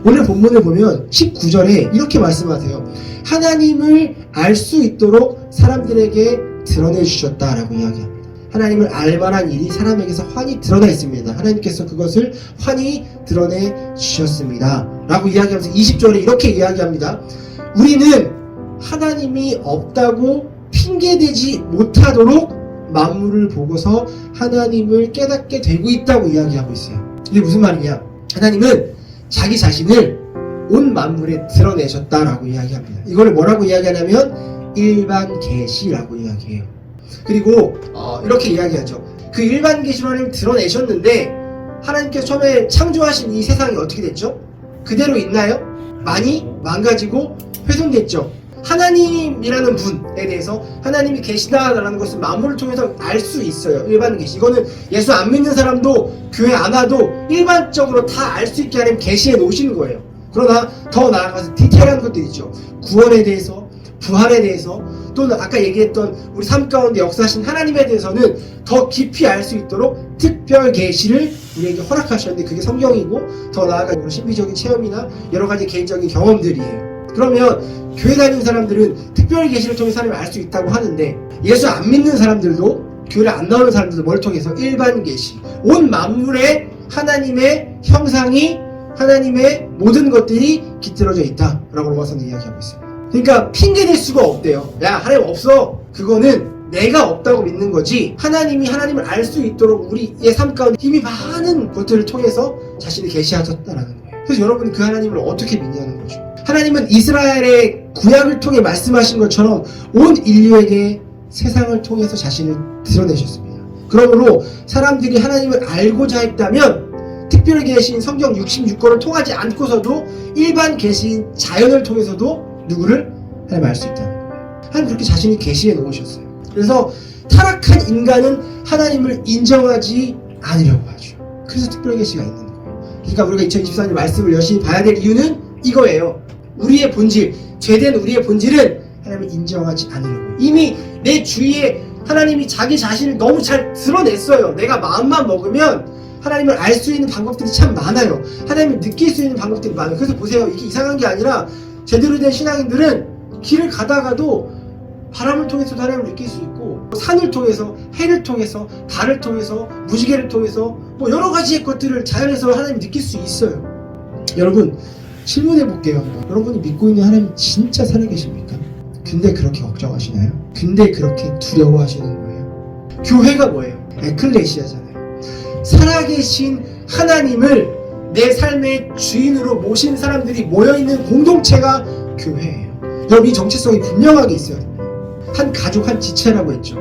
오늘 본문을 보면 19절에 이렇게 말씀하세요. 하나님을 알 수 있도록 사람들에게 드러내 주셨다라고 이야기합니다. 하나님을 알 만한 일이 사람에게서 환히 드러나 있습니다. 하나님께서 그것을 환히 드러내 주셨습니다 라고 이야기하면서 20절에 이렇게 이야기합니다. 우리는 하나님이 없다고 핑계대지 못하도록 만물을 보고서 하나님을 깨닫게 되고 있다고 이야기하고 있어요. 이게 무슨 말이냐? 하나님은 자기 자신을 온 만물에 드러내셨다라고 이야기합니다. 이걸 뭐라고 이야기하냐면 일반 계시라고 이야기해요. 그리고 이렇게 이야기하죠. 그 일반 계시로 하나님 드러내셨는데 하나님께서 처음에 창조하신 이 세상이 어떻게 됐죠? 그대로 있나요? 많이 망가지고 훼손됐죠. 하나님이라는 분에 대해서 하나님이 계시다라는 것은 만물을 통해서 알 수 있어요. 일반 계시. 이거는 예수 안 믿는 사람도 교회 안 와도 일반적으로 다 알 수 있게 하나님 계시해 놓으시는 거예요. 그러나 더 나아가서 디테일한 것들이 있죠. 구원에 대해서, 부활에 대해서, 또는 아까 얘기했던 우리 삶 가운데 역사하신 하나님에 대해서는 더 깊이 알 수 있도록 특별 계시를 우리에게 허락하셨는데 그게 성경이고 더 나아가 신비적인 체험이나 여러 가지 개인적인 경험들이에요. 그러면 교회 다니는 사람들은 특별 계시를 통해서 하나님을 알 수 있다고 하는데 예수 안 믿는 사람들도 교회를 안 나오는 사람들도 뭘 통해서 일반 계시, 온 만물에 하나님의 형상이 하나님의 모든 것들이 깃들어져 있다라고 로마서는 이야기하고 있어요. 그러니까 핑계댈 수가 없대요. 야 하나님 없어. 그거는 내가 없다고 믿는 거지 하나님이 하나님을 알 수 있도록 우리의 삶 가운데 이미 많은 것들을 통해서 자신을 계시하셨다라는 거예요. 그래서 여러분 그 하나님을 어떻게 믿냐는 거죠. 하나님은 이스라엘의 구약을 통해 말씀하신 것처럼 온 인류에게 세상을 통해서 자신을 드러내셨습니다. 그러므로 사람들이 하나님을 알고자 했다면 특별 계시인 성경 66권을 통하지 않고서도 일반 계시인 자연을 통해서도 누구를 하나님 알 수 있다는 거예요. 하나님 그렇게 자신이 계시해 놓으셨어요. 그래서 타락한 인간은 하나님을 인정하지 않으려고 하죠. 그래서 특별 계시가 있는 거예요. 그러니까 우리가 2024년 말씀을 열심히 봐야 될 이유는 이거예요. 우리의 본질, 죄된 우리의 본질은 하나님을 인정하지 않으려고. 이미 내 주위에 하나님이 자기 자신을 너무 잘 드러냈어요. 내가 마음만 먹으면 하나님을 알 수 있는 방법들이 참 많아요. 하나님을 느낄 수 있는 방법들이 많아요. 그래서 보세요. 이게 이상한 게 아니라 제대로 된 신앙인들은 길을 가다가도 바람을 통해서도 하나님을 느낄 수 있고 산을 통해서, 해를 통해서, 달을 통해서, 무지개를 통해서 뭐 여러 가지의 것들을 자연에서 하나님을 느낄 수 있어요. 여러분 질문해 볼게요. 여러분이 믿고 있는 하나님 진짜 살아계십니까? 근데 그렇게 걱정하시나요? 근데 그렇게 두려워하시는 거예요? 교회가 뭐예요? 에클레시아잖아요. 살아계신 하나님을 내 삶의 주인으로 모신 사람들이 모여있는 공동체가 교회예요. 여러분 이 정체성이 분명하게 있어야 됩니다. 한 가족 한 지체라고 했죠.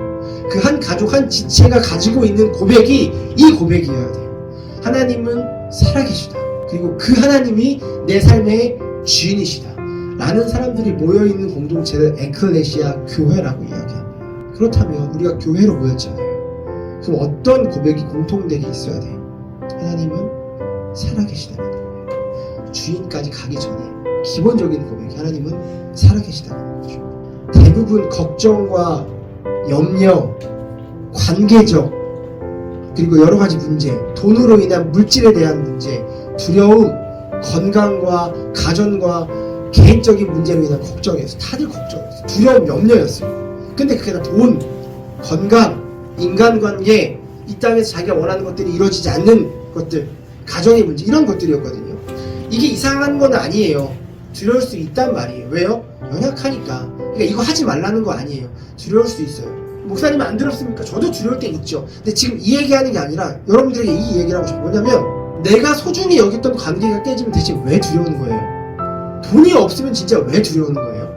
그 한 가족 한 지체가 가지고 있는 고백이 이 고백이어야 돼요. 하나님은 살아계시다. 그리고 그 하나님이 내 삶의 주인이시다 라는 사람들이 모여있는 공동체를 에클레시아 교회라고 이야기합니다. 그렇다면 우리가 교회로 모였잖아요. 그럼 어떤 고백이 공통되게 있어야 돼요? 하나님은 살아계시다는 거예요. 주인까지 가기 전에 기본적인 고백이 하나님은 살아계시다는 거죠. 대부분 걱정과 염려, 관계적 그리고 여러 가지 문제, 돈으로 인한 물질에 대한 문제, 두려움, 건강과 가정과 개인적인 문제로 인한 걱정이었어요. 다들 걱정이었어요. 두려움, 염려였어요. 근데 그게 다 돈, 건강, 인간관계, 이 땅에서 자기가 원하는 것들이 이루어지지 않는 것들, 가정의 문제 이런 것들이었거든요. 이게 이상한 건 아니에요. 두려울 수 있단 말이에요. 왜요? 연약하니까. 그러니까 이거 하지 말라는 거 아니에요. 두려울 수 있어요. 목사님 안 들었습니까? 저도 두려울 때 있죠. 근데 지금 이 얘기하는 게 아니라 여러분들에게 이 얘기를 하고 싶어요. 뭐냐면 내가 소중히 여겼던 관계가 깨지면 대체 왜 두려운 거예요? 돈이 없으면 진짜 왜 두려운 거예요?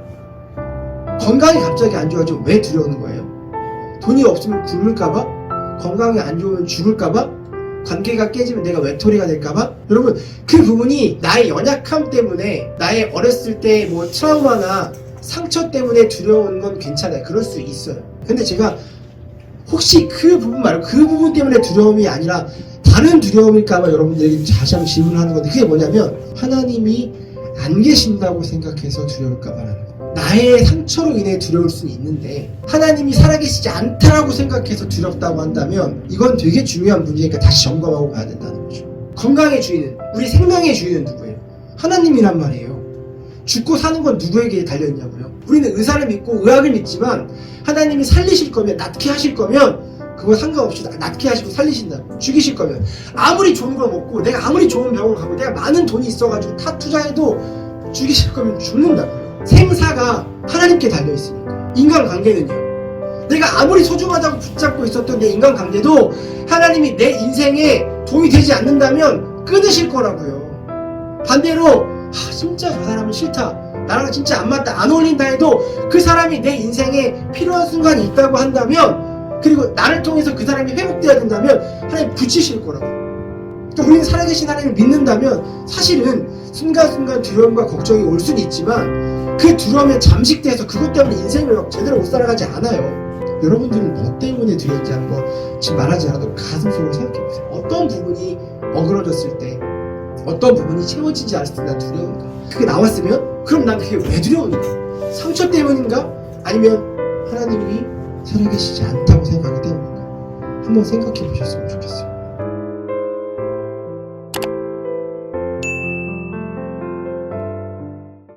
건강이 갑자기 안 좋아지면 왜 두려운 거예요? 돈이 없으면 굶을까봐? 건강이 안 좋으면 죽을까봐? 관계가 깨지면 내가 외톨이가 될까봐? 여러분 그 부분이 나의 연약함 때문에 나의 어렸을 때 뭐 트라우마나 상처 때문에 두려운 건 괜찮아요. 그럴 수 있어요. 근데 제가 혹시 그 부분 말고 그 부분 때문에 두려움이 아니라 다른 두려움일까봐 여러분들에게 다시 한번 질문을 하는 건데 그게 뭐냐면 하나님이 안 계신다고 생각해서 두려울까봐라는 거예요. 나의 상처로 인해 두려울 수는 있는데 하나님이 살아계시지 않다라고 생각해서 두렵다고 한다면 이건 되게 중요한 문제니까 다시 점검하고 봐야 된다는 거죠. 건강의 주인은, 우리 생명의 주인은 누구예요? 하나님이란 말이에요. 죽고 사는 건 누구에게 달려있냐고요? 우리는 의사를 믿고 의학을 믿지만 하나님이 살리실 거면, 낫게 하실 거면 그거 상관없이 낫게 하시고 살리신다. 죽이실 거면 아무리 좋은 걸 먹고 내가 아무리 좋은 병을 가고 내가 많은 돈이 있어가지고 다 투자해도 죽이실 거면 죽는다고요. 생사가 하나님께 달려있으니까. 인간관계는요, 내가 아무리 소중하다고 붙잡고 있었던 내 인간관계도 하나님이 내 인생에 도움이 되지 않는다면 끊으실 거라고요. 반대로 진짜 저 사람은 싫다, 나랑 진짜 안 맞다, 안 어울린다 해도 그 사람이 내 인생에 필요한 순간이 있다고 한다면, 그리고 나를 통해서 그 사람이 회복돼야 된다면 하나님 붙이실 거라고요. 그러니까 우리는 살아계신 하나님을 믿는다면 사실은 순간순간 두려움과 걱정이 올 수는 있지만 그 두려움에 잠식돼서 그것 때문에 인생을 제대로 못 살아가지 않아요. 여러분들은 뭐 때문에 두려운지 한번 지금 말하지 않아도 가슴속으로 생각해보세요. 어떤 부분이 어그러졌을 때, 어떤 부분이 채워지지 않았을 때 난 두려운가? 그게 나왔으면 그럼 난 그게 왜 두려운가? 상처 때문인가? 아니면 하나님이 살아계시지 않다고 생각하기 때문인가? 한번 생각해 보셨으면 좋겠어요.